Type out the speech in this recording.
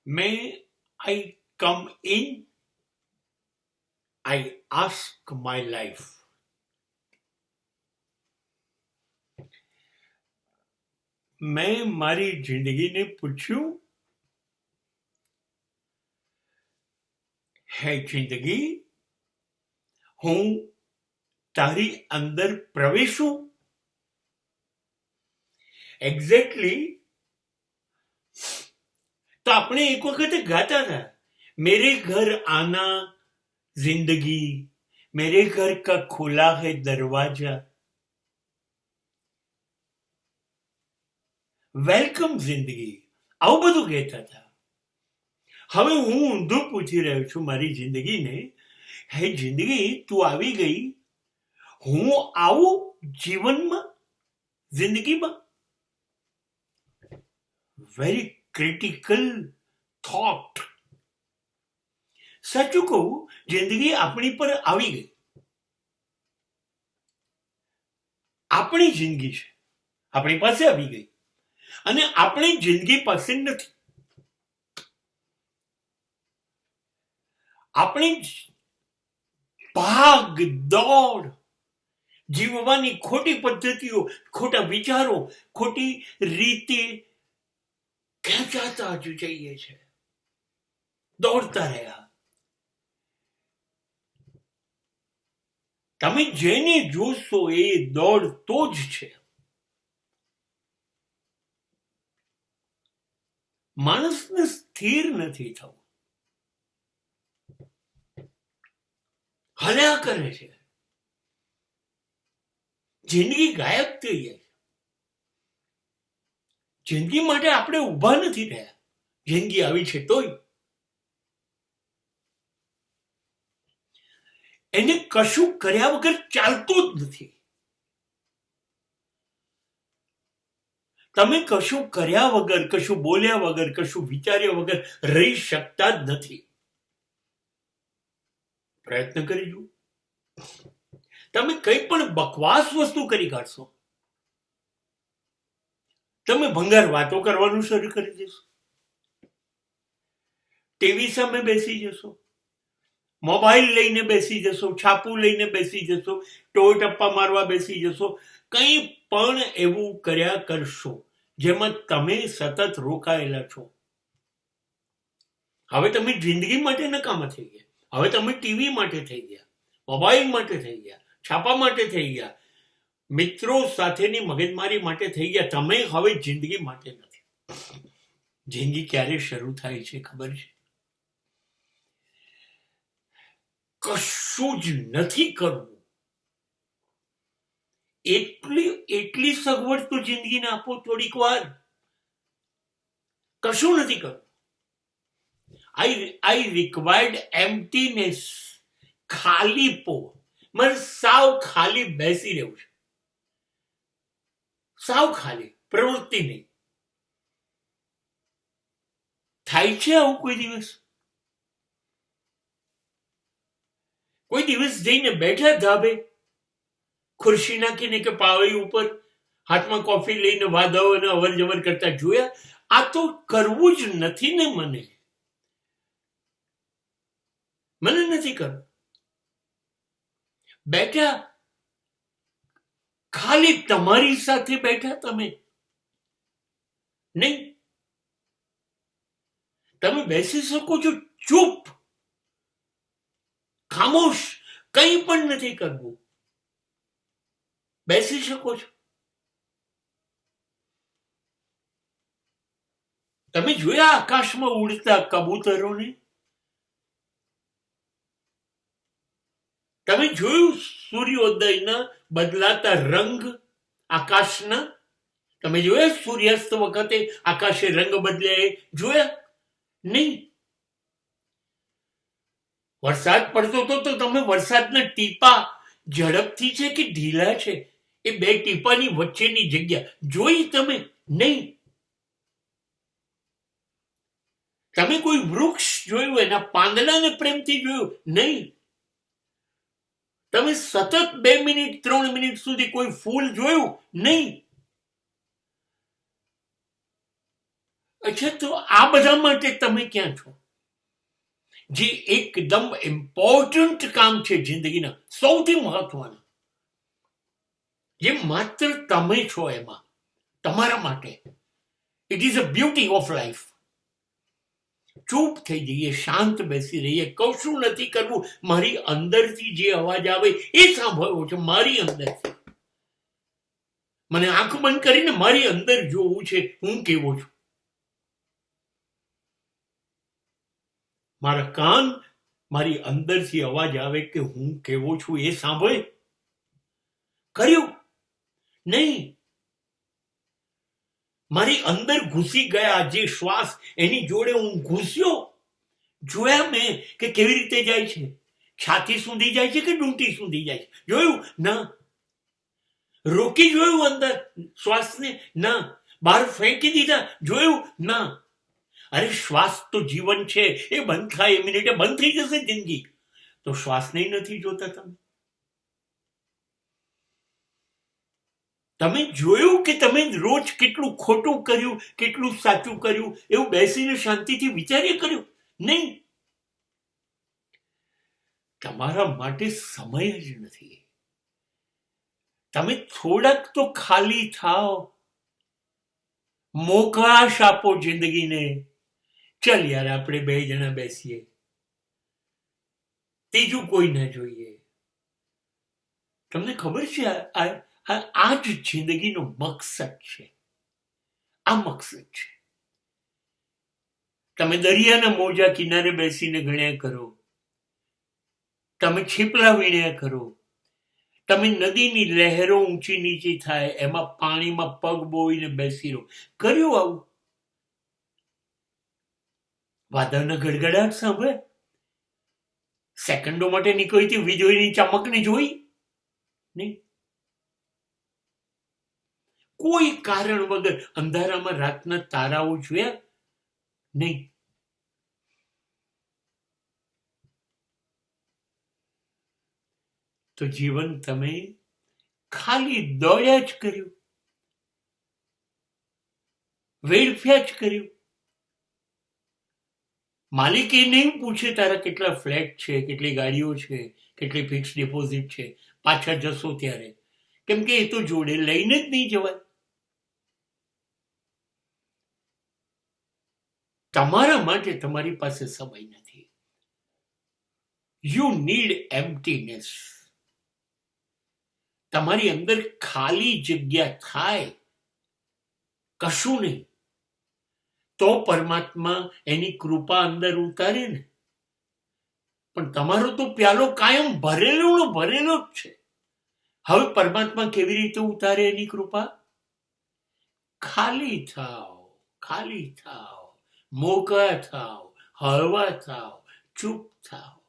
May I come in? I ask my life. મેં મારી જિંદગીને પૂછ્યું, હે જિંદગી, હું તારી અંદર પ્રવેશું? એક્ઝેક્ટલી. તો આપણે એક વખતે ગાતા હતા, મેરે ઘર આના जिंदगी, मेरे घर का खुला है दरवाजा, વેલકમ જિંદગી, આવું બધું કહેતા હતા. હવે હું ઊંધું પૂછી રહ્યો છું મારી જિંદગીને, હે જિંદગી, તું આવી ગઈ, હું આવું જીવનમાં, જિંદગીમાં? Very critical thought. સાચું કહું, જિંદગી આપણી પર આવી ગઈ. આપણી જિંદગી છે, આપણી પાસે આવી ગઈ, અને આપણી જિંદગી પાસે નથી. આપણી ભાગ દોડ, જીવવાની ખોટી પદ્ધતિઓ, ખોટા વિચારો, ખોટી રીતે ખેંચાતા જ જઈએ છે, દોડતા રહ્યા. તમે જેને જોશો એ દોડતો જ છે. માણસને સ્થિર નથી થવું, હલ્યા કરે છે. જિંદગી ગાયબ થઈ જાય છે. જિંદગી માટે આપણે ઊભા નથી રહ્યા. જિંદગી આવી છે તોય એને કશું કર્યા વગર ચાલતું જ નથી. તમે કશું કર્યા વગર, કશું બોલ્યા વગર, કશું વિચાર્યા વગર રહી શકતા જ નથી. પ્રયત્ન કરી જુઓ. તમે કઈ પણ બકવાસ વસ્તુ કરી કાઢશો, તમે ભંગાર વાતો કરવાનું શરૂ કરી દેશો, ટીવી સામે બેસી જશો, મોબાઈલ લઈને બેસી જશો, છાપું લઈને બેસી જશો, ટોય ટપ્પા મારવા બેસી જશો, કંઈ પણ એવું કર્યા કરશો જેમાં તમે સતત રોકાયેલા છો. હવે તમે જિંદગી માટે નકામા થઈ ગયા. હવે તમે ટીવી માટે થઈ ગયા, મોબાઈલ માટે થઈ ગયા, છાપા માટે થઈ ગયા, મિત્રો સાથેની મગજમારી માટે થઈ ગયા. તમે હવે જિંદગી માટે નથી. જિંદગી ક્યારે શરૂ થાય છે ખબર છે? કશું જ નથી કરવું, એટલી સગવડ તો જિંદગીને આપો થોડીક વાર. કશું નથી કરવું. આઈ રિક્વાયર્ડ એમ્પ્ટીનેસ, ખાલીપો. મને સાવ ખાલી બેસી રહેવું છે, સાવ ખાલી, પ્રવૃત્તિ નહીં. થાય છે આવું કોઈ દિવસ? કોઈ દિવસ જઈને બેઠા ધાબે, ખુરશી નાખીને કે પાવડી ઉપર, હાથમાં કોફી લઈને વાદાઓને અવર જવર કરતા જોયા? આ તો કરવું જ નથી ને. મને નથી કરવું. બેઠા, ખાલી તમારી સાથે બેઠા તમે નહીં. તમે બેસી શકો છો ચૂપ, ખામોશ, કંઈ પણ નથી કરવું, બેસી શકો છો. તમે જોયા આકાશમાં ઉડતા કબૂતરોને? તમે જોયું સૂર્યોદયના બદલાતા રંગ આકાશના? તમે જોયા સૂર્યાસ્ત વખતે આકાશે રંગ બદલ્યા? જોયા નહીં? વરસાદ પડતો તો તમે વરસાદના ટીપા ઝડપથી છે કે ઢીલા છે એ બે ટીપાની વચ્ચેની જગ્યા જોઈ તમે? નહીં. તમે કોઈ વૃક્ષ જોયું, એના પાંદડાને પ્રેમથી જોયું? નહીં. તમે સતત 2 મિનિટ 3 મિનિટ સુધી કોઈ ફૂલ જોયું? નહીં. અચ્છા, તો આ બધા માટે તમે ક્યાં છો? જે એકદમ ઇમ્પોર્ટન્ટ કામ છે જિંદગીના, સૌથી મહત્વના, જે માત્ર તમે છો એમાં, તમારા માટે. It is a beauty of life. ચૂપ થઈ જઈએ, શાંત બેસી રહીએ, કશું નથી કરવું, મારી અંદરથી જે અવાજ આવે એ સાંભળવો છે. મારી અંદરથી મને આંખ બંધ કરીને મારી અંદર જોવું છે, હું કેવો છું. મારા કાન મારી અંદરથી અવાજ આવે કે હું કેવો છું એ સાંભળે. કર્યું નહીં. મારી અંદર ઘૂસી ગયા જે શ્વાસ, એની જોડે હું ઘૂસ્યો. જોયા મેં કે કેવી રીતે જાય છે. છાતી સુધી જાય છે કે ડૂંટી સુધી જાય છે? જોયું ના. રોકી જોયું અંદર શ્વાસને? ના. બહાર ફેંકી દીધા? જોયું ના. અરે શ્વાસ તો જીવન છે, એ બંધ થાય એ મિનિટે બંધ થઈ જશે જિંદગી. તો શ્વાસને નથી જોતા તમે? તમે જોયું કે તમે રોજ કેટલું ખોટું કર્યું, કેટલું સાચું કર્યું, એવું બેસીને શાંતિથી વિચારીએ કર્યું? નહીં. તમારા માટે સમય જ નથી. તમે થોડાક તો ખાલી થાઓ, મોકળાશ આપો જિંદગીને. ચલ યાર, આપણે 2 જણા બેસીએ, ત્રીજું કોઈ ના જોઈએ. તમને ખબર છે આ જ જિંદગીનો મકસદ છે. આ મકસદ છે. તમે દરિયાના મોજા કિનારે બેસીને ગણ્યા કરો, તમે છીપલા વીણ્યા કરો, તમે નદીની લહેરો ઊંચી નીચી થાય એમાં પાણીમાં પગ બોઈને બેસી રહો. કર્યું આવું? વાદળના ગડગડાટ સાંભળે? સેકન્ડો માટે નીકળતી વીજળીની ચમકને જોઈ? નહીં. કોઈ કારણ વગર અંધારામાં રાતના તારાઓ જોયા? નહીં. તો જીવન તમે ખાલી દોડ્યા જ કર્યું, વેડફ્યા જ કર્યું. માલિક એ નહીં પૂછે તારા કેટલા ફ્લેટ છે, કેટલી ગાડીઓ છે, કેટલી ફિક્સ ડિપોઝિટ છે પાછા જશો ત્યારે, કેમ કે એ તો જોડે લઈને જ નહીં જવાય. તમારા માટે તમારી પાસે સમય નથી. You need emptiness. તમારી અંદર ખાલી જગ્યા થાય, કશું નહીં, તો પરમાત્મા એની કૃપા અંદર ઉતારે ને. પણ તમારો તો પ્યાલો કાયમ ભરેલો ભરેલો જ છે. હવે પરમાત્મા કેવી રીતે ઉતારે એની કૃપા? ખાલી થાવ, ખાલી થાવ, મોકળા થાવ, હળવા થાવ, ચૂપ થાવ.